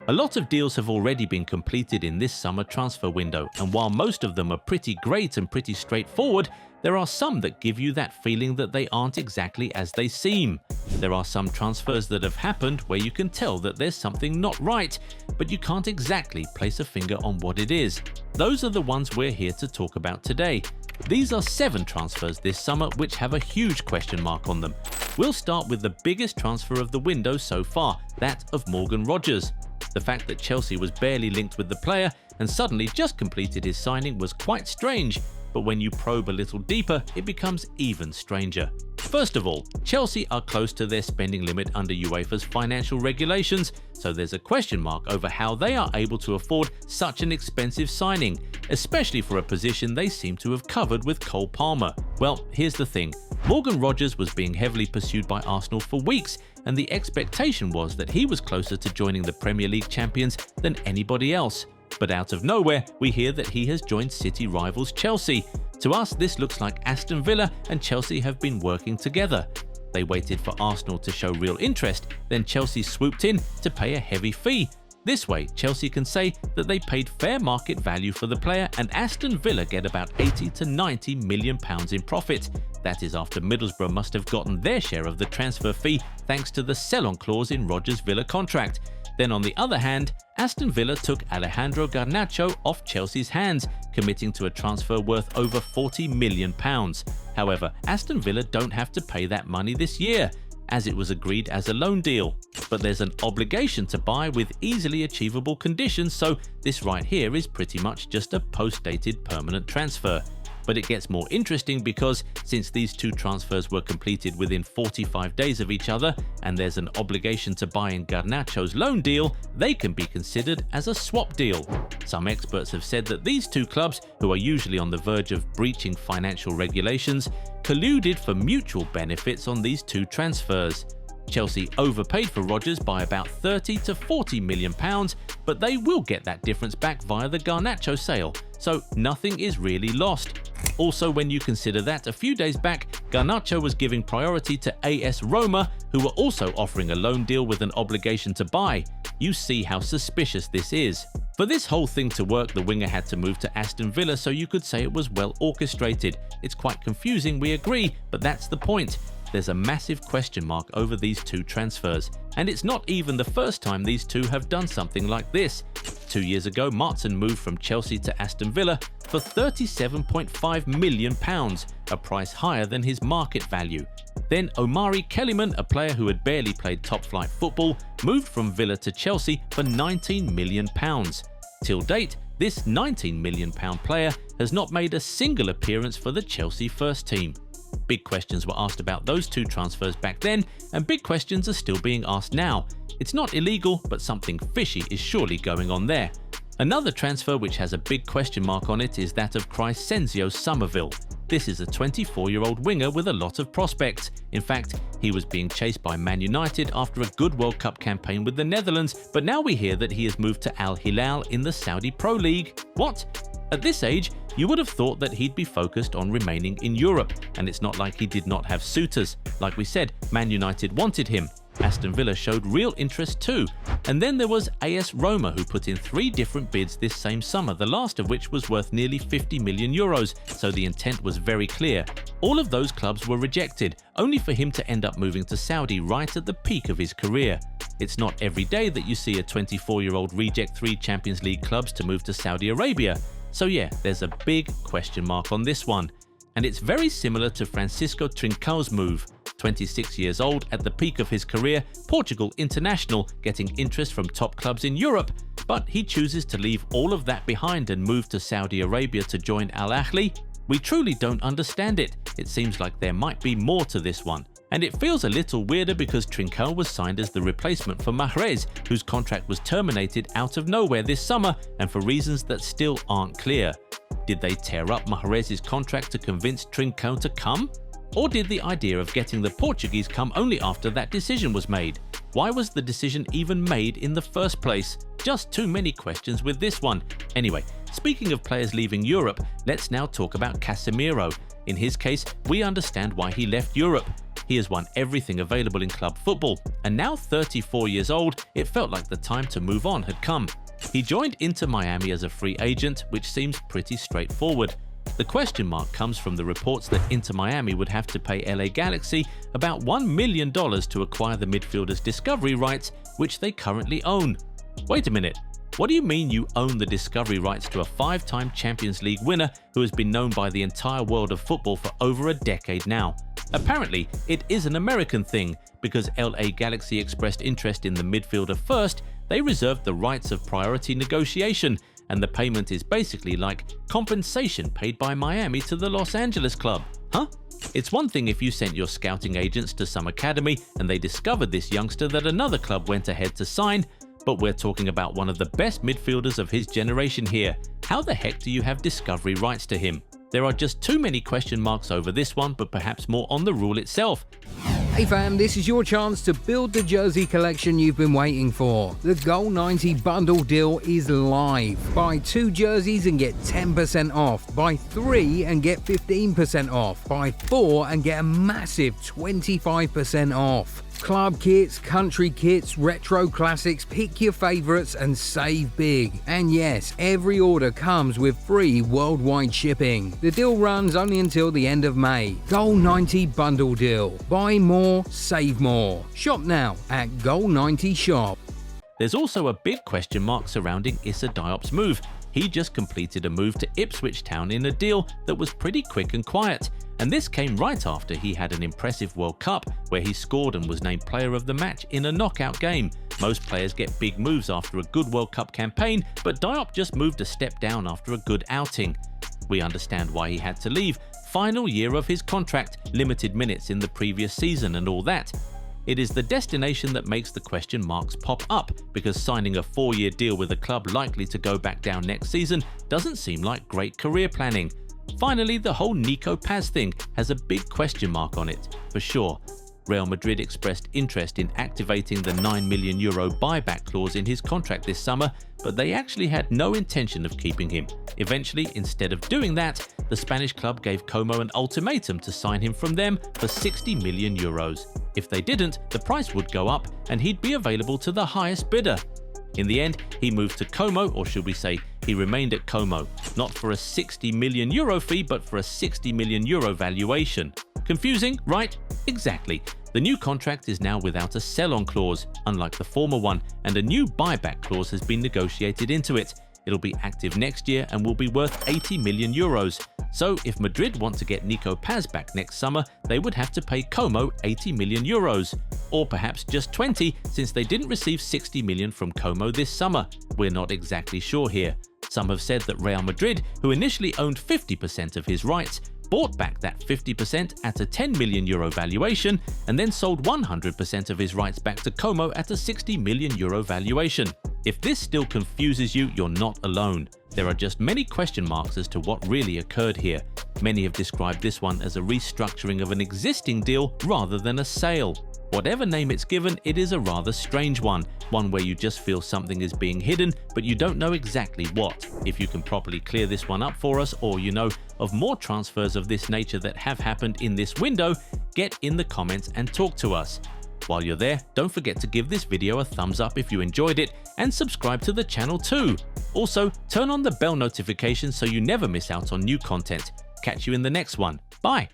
A lot of deals have already been completed in this summer transfer window, and while most of them are pretty great and pretty straightforward, there are some that give you that feeling that they aren't exactly as they seem. There are some transfers that have happened where you can tell that there's something not right, but you can't exactly place a finger on what it is. Those are the ones we're here to talk about today. These are 7 transfers this summer which have a huge question mark on them. We'll start with the biggest transfer of the window so far, that of Morgan Rogers. The fact that Chelsea was barely linked with the player and suddenly just completed his signing was quite strange, but when you probe a little deeper, it becomes even stranger. First of all, Chelsea are close to their spending limit under UEFA's financial regulations, so there's a question mark over how they are able to afford such an expensive signing, especially for a position they seem to have covered with Cole Palmer. Well, here's the thing. Morgan Rogers was being heavily pursued by Arsenal for weeks, and the expectation was that he was closer to joining the Premier League champions than anybody else. But out of nowhere, we hear that he has joined City rivals Chelsea. To us, this looks like Aston Villa and Chelsea have been working together. They waited for Arsenal to show real interest, then Chelsea swooped in to pay a heavy fee. This way, Chelsea can say that they paid fair market value for the player, and Aston Villa get about £80 to £90 million in profit. That is after Middlesbrough must have gotten their share of the transfer fee thanks to the sell-on clause in Rogers' Villa contract. Then on the other hand, Aston Villa took Alejandro Garnacho off Chelsea's hands, committing to a transfer worth over £40 million. However, Aston Villa don't have to pay that money this year, as it was agreed as a loan deal. But there's an obligation to buy with easily achievable conditions, so this right here is pretty much just a post-dated permanent transfer. But it gets more interesting because since these 2 transfers were completed within 45 days of each other and there's an obligation to buy in Garnacho's loan deal, they can be considered as a swap deal. Some experts have said that these 2 clubs, who are usually on the verge of breaching financial regulations, colluded for mutual benefits on these 2 transfers. Chelsea overpaid for Rogers by about £30 to £40 million, but they will get that difference back via the Garnacho sale, so nothing is really lost. Also, when you consider that a few days back, Garnacho was giving priority to AS Roma, who were also offering a loan deal with an obligation to buy. You see how suspicious this is. For this whole thing to work, the winger had to move to Aston Villa, so you could say it was well orchestrated. It's quite confusing, we agree, but that's the point. There's a massive question mark over these 2 transfers, and it's not even the first time these 2 have done something like this. 2 years ago, Martin moved from Chelsea to Aston Villa for £37.5 million, a price higher than his market value. Then Omari Kellyman, a player who had barely played top-flight football, moved from Villa to Chelsea for £19 million. Till date, this £19 million player has not made a single appearance for the Chelsea first team. Big questions were asked about those 2 transfers back then, and big questions are still being asked now. It's not illegal, but something fishy is surely going on there. Another transfer which has a big question mark on it is that of Crescencio Somerville. This is a 24-year-old winger with a lot of prospects. In fact, he was being chased by Man United after a good World Cup campaign with the Netherlands, but now we hear that he has moved to Al Hilal in the Saudi Pro League. What? At this age, you would have thought that he'd be focused on remaining in Europe, and it's not like he did not have suitors. Like we said, Man United wanted him. Aston Villa showed real interest too. And then there was AS Roma, who put in 3 different bids this same summer, the last of which was worth nearly €50 million, so the intent was very clear. All of those clubs were rejected, only for him to end up moving to Saudi right at the peak of his career. It's not every day that you see a 24-year-old reject 3 Champions League clubs to move to Saudi Arabia. So yeah, there's a big question mark on this one. And it's very similar to Francisco Trincão's move. 26 years old, at the peak of his career, Portugal international, getting interest from top clubs in Europe, but he chooses to leave all of that behind and move to Saudi Arabia to join Al Ahly. We truly don't understand it. It seems like there might be more to this one. And it feels a little weirder because Trincão was signed as the replacement for Mahrez, whose contract was terminated out of nowhere this summer and for reasons that still aren't clear. Did they tear up Mahrez's contract to convince Trincão to come? Or did the idea of getting the Portuguese come only after that decision was made? Why was the decision even made in the first place? Just too many questions with this one. Anyway, speaking of players leaving Europe, let's now talk about Casemiro. In his case, we understand why he left Europe. He has won everything available in club football, and now 34 years old, it felt like the time to move on had come. He joined Inter Miami as a free agent, which seems pretty straightforward. The question mark comes from the reports that Inter Miami would have to pay LA Galaxy about $1 million to acquire the midfielder's discovery rights, which they currently own. Wait a minute, what do you mean you own the discovery rights to a 5-time Champions League winner who has been known by the entire world of football for over a decade now? Apparently, it is an American thing, because LA Galaxy expressed interest in the midfielder first. They reserved the rights of priority negotiation, and the payment is basically like compensation paid by Miami to the Los Angeles club. Huh? It's one thing if you sent your scouting agents to some academy and they discovered this youngster that another club went ahead to sign, but we're talking about one of the best midfielders of his generation here. How the heck do you have discovery rights to him? There are just too many question marks over this one, but perhaps more on the rule itself. Hey fam, this is your chance to build the jersey collection you've been waiting for. The Goal 90 bundle deal is live. Buy 2 jerseys and get 10% off. Buy 3 and get 15% off. Buy 4 and get a massive 25% off. Club kits, country kits, retro classics, pick your favourites and save big. And yes, every order comes with free worldwide shipping. The deal runs only until the end of May. Goal 90 bundle deal. Buy more, save more. Shop now at Goal 90 Shop. There's also a big question mark surrounding Isaop's move. He just completed a move to Ipswich Town in a deal that was pretty quick and quiet. And this came right after he had an impressive World Cup where he scored and was named player of the match in a knockout game. Most players get big moves after a good World Cup campaign, but Diop just moved a step down after a good outing. We understand why he had to leave. Final year of his contract, limited minutes in the previous season and all that. It is the destination that makes the question marks pop up, because signing a 4-year deal with a club likely to go back down next season doesn't seem like great career planning. Finally, the whole Nico Paz thing has a big question mark on it, for sure. Real Madrid expressed interest in activating the €9 million buyback clause in his contract this summer, but they actually had no intention of keeping him. Eventually, instead of doing that, the Spanish club gave Como an ultimatum to sign him from them for €60 million. If they didn't, the price would go up and he'd be available to the highest bidder. In the end, he moved to Como, or should we say, he remained at Como, not for a €60 million fee, but for a €60 million valuation. Confusing, right? Exactly. The new contract is now without a sell-on clause, unlike the former one, and a new buyback clause has been negotiated into it. It'll be active next year and will be worth €80 million. So if Madrid want to get Nico Paz back next summer, they would have to pay Como €80 million. Or perhaps just 20, since they didn't receive 60 million from Como this summer. We're not exactly sure here. Some have said that Real Madrid, who initially owned 50% of his rights, bought back that 50% at a €10 million valuation and then sold 100% of his rights back to Como at a €60 million valuation. If this still confuses you, you're not alone. There are just many question marks as to what really occurred here. Many have described this one as a restructuring of an existing deal rather than a sale. Whatever name it's given, it is a rather strange one where you just feel something is being hidden, but you don't know exactly what. If you can properly clear this one up for us, or you know of more transfers of this nature that have happened in this window, get in the comments and talk to us. While you're there, don't forget to give this video a thumbs up if you enjoyed it, and subscribe to the channel too. Also, turn on the bell notification so you never miss out on new content. Catch you in the next one. Bye!